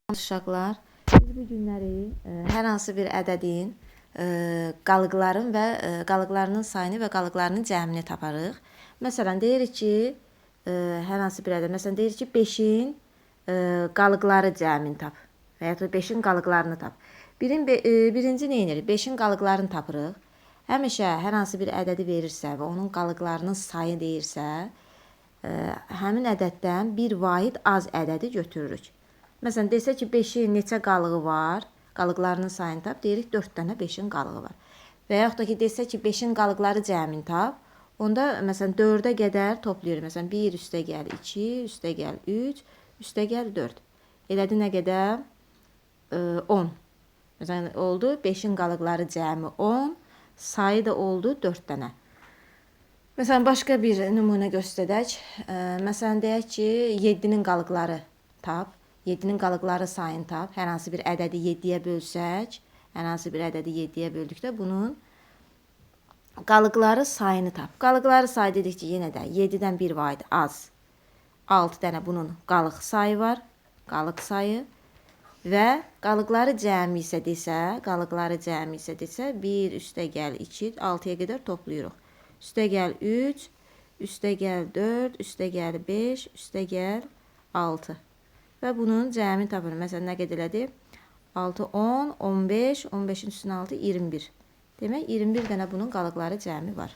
Uşaqlar, biz bu günləri hər hansı bir ədədin qalıqların və qalıqlarının sayını və qalıqlarının cəmini taparıq. Məsələn, deyirik ki, hər hansı bir ədəd, məsələn, deyirik ki, 5-in qalıqları cəmini tap və ya da 5-in qalıqlarını tap. Birinci nə edirik? 5-in qalıqlarını tapırıq. Həmişə hər hansı bir ədədi verirsə və onun qalıqlarının sayı deyirsə, həmin ədəddən bir vahid az ədədi götürürük. Məsələn, desə ki, 5-in neçə qalığı var, qalıqlarının sayını tap, deyirik 4 dənə 5-in qalığı var. Və yaxud da ki, desə ki, 5-in qalıqları cəmini tap, onda məsələn 4-ə qədər toplayırıq. Məsələn, 1 üstə gəl 2, üstə gəl 3, üstə gəl 4. Elədi nə qədər? 10. Məsələn, oldu 5-in qalıqları cəmi 10, sayı da oldu 4 dənə. Məsələn, başqa bir nümunə göstərək. Məsələn, deyək ki, 7-nin qalıqları tap. 7-nin qalıqları sayını tap. Hər hansı bir ədədi 7-yə bölsək, hər hansı bir ədədi 7-yə böldükdə bunun qalıqları sayını tap. Qalıqları sayı dedik ki, yenə də 7-dən bir vahid az. 6 dənə bunun qalıq sayı var. Qalıq sayı. Və qalıqları cəmi isə desə, 1 üstə gəl 2, 6-ya qədər toplayırıq. Üstə gəl 3, üstə gəl 4, üstə gəl 5, üstə gəl 6. Və bunun cəmini tapırıq. Məsələn, nə qədər elədi? 6, 10, 15, 15-in üstünə 6, 21. Demək, 21 dənə bunun qalıqları cəmi var.